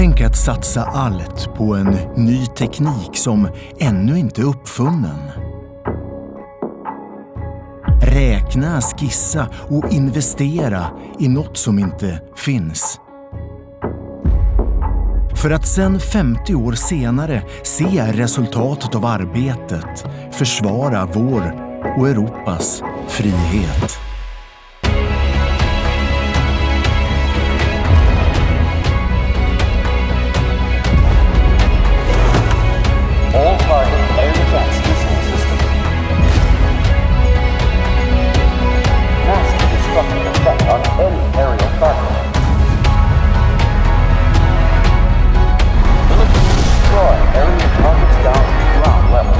Tänk att satsa allt på en ny teknik som ännu inte är uppfunnen. Räkna, skissa och investera i något som inte finns. För att sedan 50 år senare se resultatet av arbetet, försvara vår och Europas frihet. All target air defense missile system. Massive destructive effect on any aerial target. Ability to destroy aerial targets down to ground level.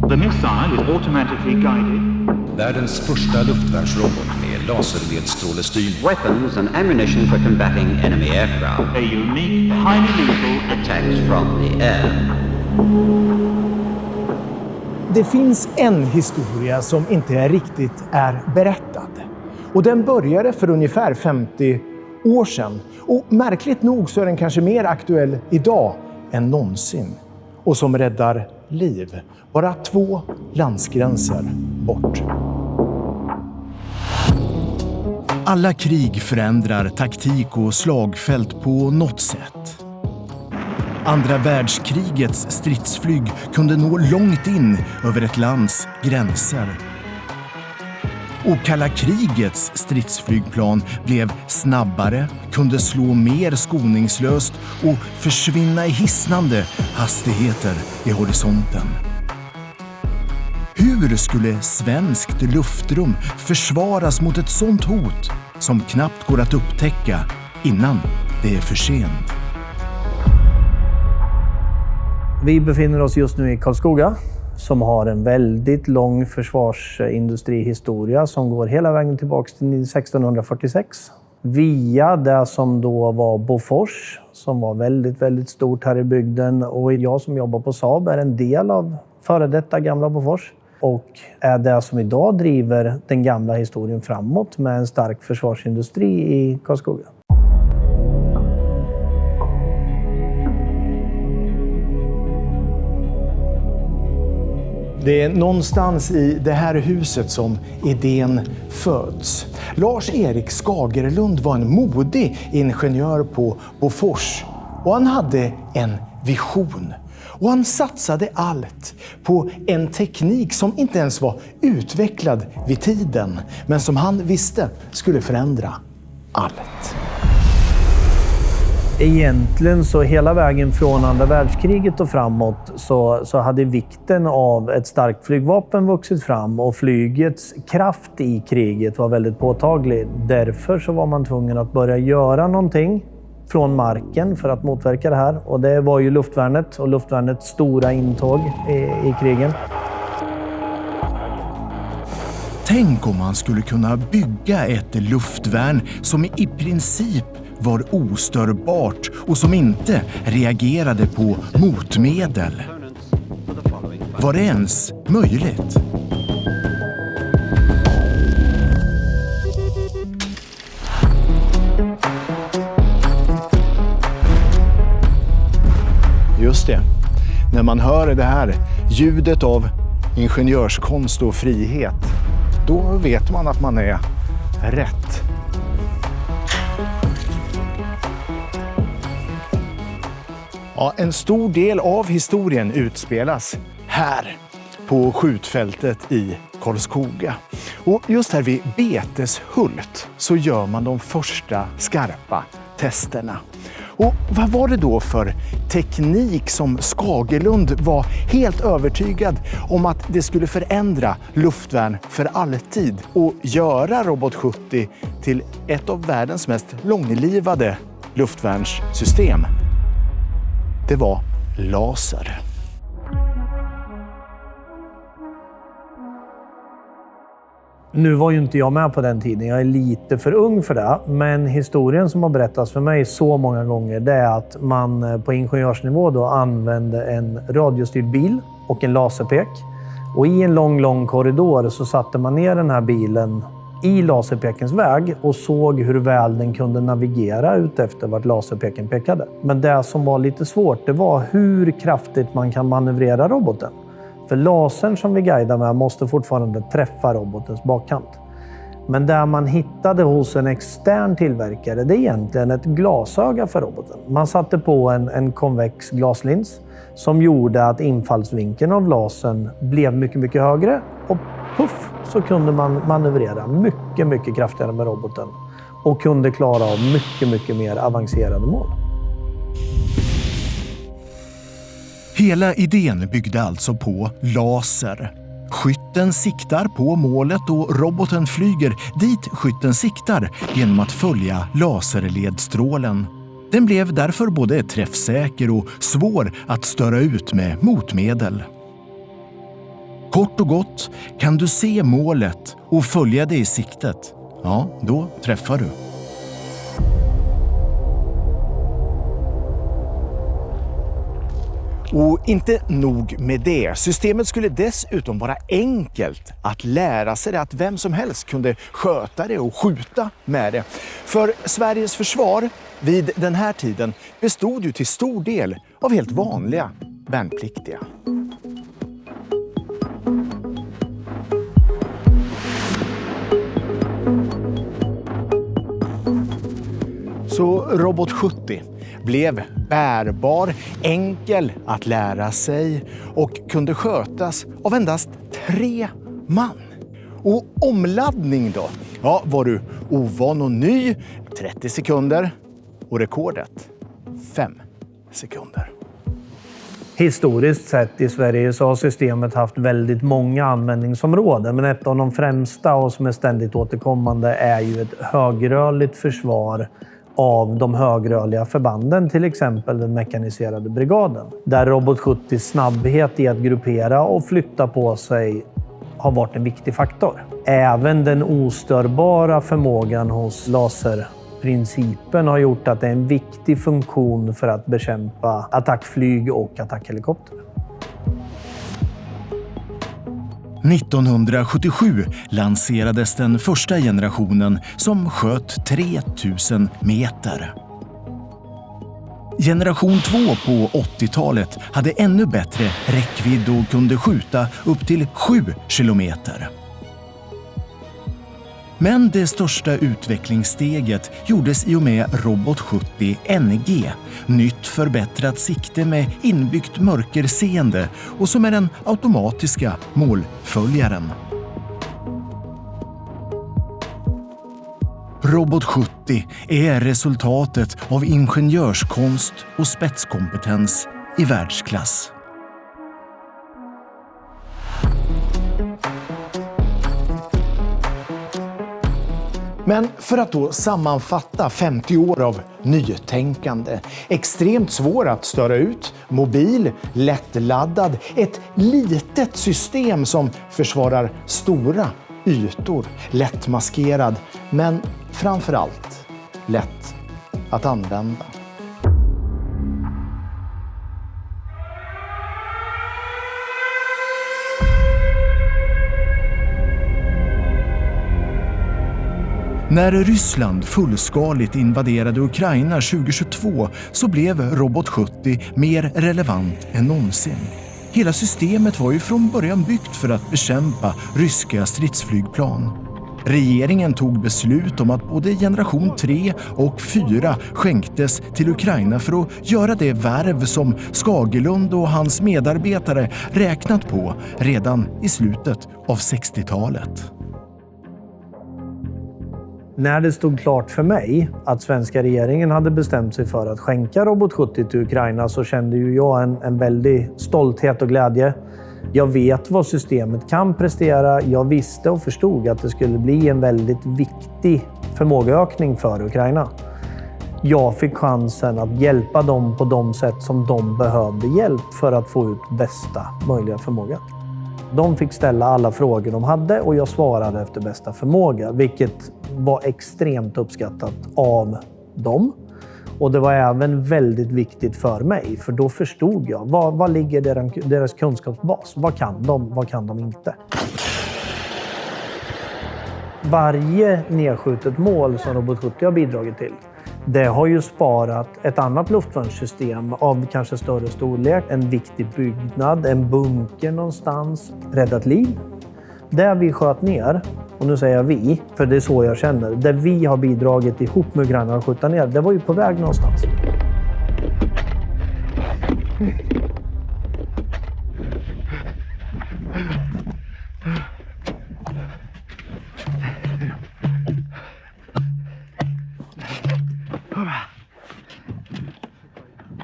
The missile is automatically guided. Världens första luftvärnsrobot med laserledstrålestyrning. Weapons and ammunition for combating enemy aircraft. A unique, highly lethal Attacks from the air. Det finns en historia som inte riktigt är berättad. Och den började för ungefär 50 år sedan. Och märkligt nog så är den kanske mer aktuell idag än någonsin. Och som räddar liv. Bara 2 landsgränser bort. Alla krig förändrar taktik och slagfält på något sätt. Andra världskrigets stridsflyg kunde nå långt in över ett lands gränser. Och kalla krigets stridsflygplan blev snabbare, kunde slå mer skoningslöst och försvinna i hisnande hastigheter i horisonten. Hur skulle svenskt luftrum försvaras mot ett sånt hot som knappt går att upptäcka innan det är för sent? Vi befinner oss just nu i Karlskoga som har en väldigt lång försvarsindustrihistoria som går hela vägen tillbaka till 1646. Via det som då var Bofors som var väldigt, väldigt stort här i bygden. Och jag som jobbar på Saab är en del av före detta gamla Bofors. Och är det som idag driver den gamla historien framåt med en stark försvarsindustri i Karlskoga. Det är någonstans i det här huset som idén föds. Lars-Erik Skagerlund var en modig ingenjör på Bofors. Och han hade en vision. Och han satsade allt på en teknik som inte ens var utvecklad vid tiden. Men som han visste skulle förändra allt. Egentligen så hela vägen från andra världskriget och framåt så hade vikten av ett starkt flygvapen vuxit fram och flygets kraft i kriget var väldigt påtaglig. Därför så var man tvungen att börja göra någonting från marken för att motverka det här. Och det var ju luftvärnet och luftvärnets stora intåg i krigen. Tänk om man skulle kunna bygga ett luftvärn som i princip var ostörbart och som inte reagerade på motmedel. Var det ens möjligt? Just det. När man hör det här ljudet av ingenjörskonst och frihet, då vet man att man är rätt. Ja, en stor del av historien utspelas här på skjutfältet i Karlskoga. Och just här vid Beteshult så gör man de första skarpa testerna. Och vad var det då för teknik som Skagerlund var helt övertygad om att det skulle förändra luftvärn för alltid och göra Robot 70 till ett av världens mest långlivade luftvärnssystem? Det var laser. Nu var ju inte jag med på den tiden, jag är lite för ung för det. Men historien som har berättats för mig så många gånger, det är att man på ingenjörsnivå då använde en radiostyrd bil och en laserpek. Och i en lång korridor så satte man ner den här bilen i laserpekens väg och såg hur väl den kunde navigera ut efter vart laserpeken pekade. Men det som var lite svårt, det var hur kraftigt man kan manövrera roboten. För lasern som vi guidar med måste fortfarande träffa robotens bakkant. Men där man hittade hos en extern tillverkare, det är egentligen ett glasöga för roboten. Man satte på en konvex glaslins som gjorde att infallsvinkeln av lasern blev mycket högre. Och puff, så kunde man manövrera mycket kraftigare med roboten. Och kunde klara av mycket mer avancerade mål. Hela idén byggde alltså på laser. Skytten siktar på målet och roboten flyger dit skytten siktar genom att följa laserledstrålen. Den blev därför både träffsäker och svår att störa ut med motmedel. Kort och gott, kan du se målet och följa det i siktet, ja, då träffar du. Och inte nog med det. Systemet skulle dessutom vara enkelt att lära sig det, att vem som helst kunde sköta det och skjuta med det. För Sveriges försvar vid den här tiden bestod ju till stor del av helt vanliga värnpliktiga. Så Robot 70 blev bärbar, enkel att lära sig och kunde skötas av endast 3 man. Och omladdning då? Ja, var du ovan och ny, 30 sekunder och rekordet 5 sekunder. Historiskt sett i Sverige så har systemet haft väldigt många användningsområden. Men ett av de främsta och som är ständigt återkommande är ju ett högrörligt försvar av de högrörliga förbanden, till exempel den mekaniserade brigaden. Där Robot 70 snabbhet i att gruppera och flytta på sig har varit en viktig faktor. Även den ostörbara förmågan hos laserprincipen har gjort att det är en viktig funktion för att bekämpa attackflyg och attackhelikopter. 1977 lanserades den första generationen som sköt 3000 meter. Generation 2 på 80-talet hade ännu bättre räckvidd och kunde skjuta upp till 7 kilometer. Men det största utvecklingssteget gjordes i och med Robot 70 NG, nytt förbättrat sikte med inbyggt mörkerseende och som är den automatiska målföljaren. Robot 70 är resultatet av ingenjörskonst och spetskompetens i världsklass. Men för att då sammanfatta 50 år av nytänkande, extremt svår att störa ut, mobil, lättladdad, ett litet system som försvarar stora ytor, lättmaskerad, men framförallt lätt att använda. När Ryssland fullskaligt invaderade Ukraina 2022 så blev Robot 70 mer relevant än någonsin. Hela systemet var ju från början byggt för att bekämpa ryska stridsflygplan. Regeringen tog beslut om att både generation 3 och 4 skänktes till Ukraina för att göra det värv som Skagerlund och hans medarbetare räknat på redan i slutet av 60-talet. När det stod klart för mig att svenska regeringen hade bestämt sig för att skänka Robot 70 till Ukraina så kände ju jag en väldig stolthet och glädje. Jag vet vad systemet kan prestera. Jag visste och förstod att det skulle bli en väldigt viktig förmågeökning för Ukraina. Jag fick chansen att hjälpa dem på de sätt som de behövde hjälp för att få ut bästa möjliga förmåga. De fick ställa alla frågor de hade och jag svarade efter bästa förmåga, vilket var extremt uppskattat av dem. Och det var även väldigt viktigt för mig, för då förstod jag vad ligger deras kunskapsbas. Vad kan de inte? Varje nedskjutet mål som Robot 70 har bidragit till, det har ju sparat ett annat luftvärnssystem av kanske större storlek, en viktig byggnad, en bunker någonstans, räddat liv. Där vi sköt ner, och nu säger jag vi, för det är så jag känner, där vi har bidragit ihop med Ukraina att skjuta ner, det var ju på väg någonstans.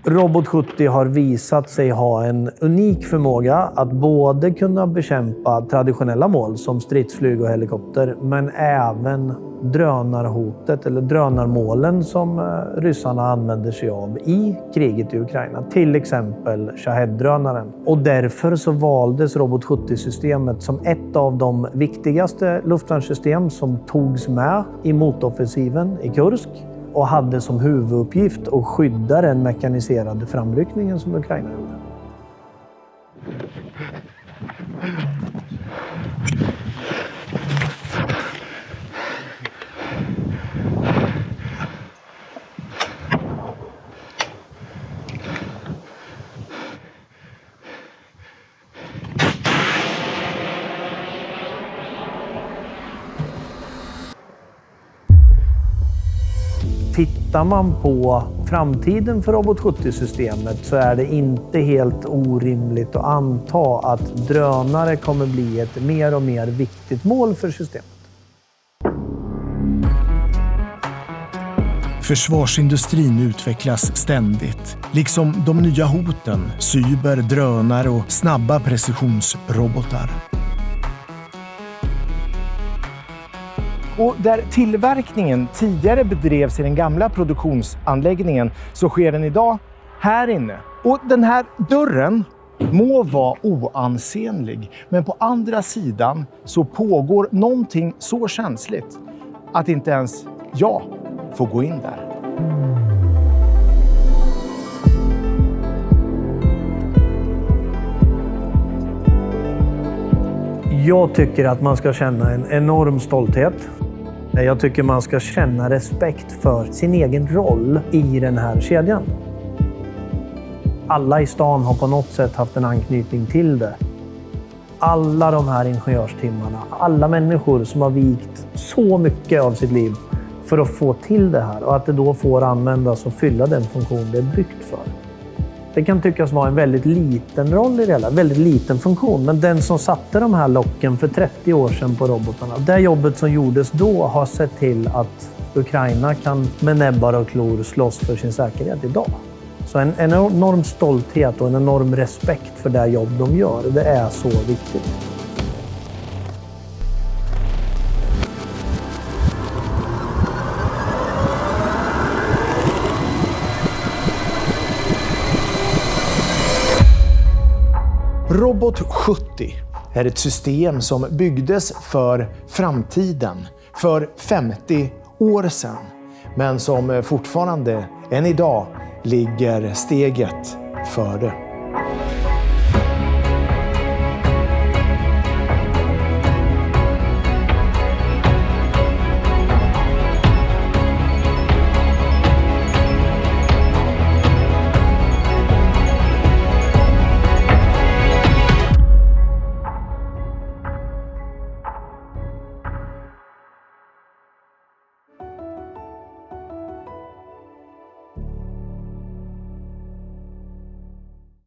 Robot 70 har visat sig ha en unik förmåga att både kunna bekämpa traditionella mål som stridsflyg och helikopter, men även drönarhotet eller drönarmålen som ryssarna använder sig av i kriget i Ukraina. Till exempel Shahed-drönaren. Och därför så valdes Robot 70-systemet som ett av de viktigaste luftvärnssystem som togs med i motoffensiven i Kursk och hade som huvuduppgift att skydda den mekaniserade framryckningen som Ukraina gjorde. Tittar man på framtiden för Robot 70-systemet så är det inte helt orimligt att anta att drönare kommer bli ett mer och mer viktigt mål för systemet. Försvarsindustrin utvecklas ständigt, liksom de nya hoten, cyber, drönare och snabba precisionsrobotar. Och där tillverkningen tidigare bedrevs i den gamla produktionsanläggningen så sker den idag här inne. Och den här dörren må vara oansenlig, men på andra sidan så pågår någonting så känsligt att inte ens jag får gå in där. Jag tycker att man ska känna en enorm stolthet. Jag tycker man ska känna respekt för sin egen roll i den här kedjan. Alla i stan har på något sätt haft en anknytning till det. Alla de här ingenjörstimmarna, alla människor som har vikt så mycket av sitt liv för att få till det här och att det då får användas och fylla den funktion det är byggt för. Det kan tyckas vara en väldigt liten roll i det hela, väldigt liten funktion. Men den som satte de här locken för 30 år sedan på robotarna, det jobbet som gjordes då har sett till att Ukraina kan med näbbar och klor slåss för sin säkerhet idag. Så en enorm stolthet och en enorm respekt för det jobb de gör, det är så viktigt. Robot 70 är ett system som byggdes för framtiden, för 50 år sedan, men som fortfarande än idag ligger steget före.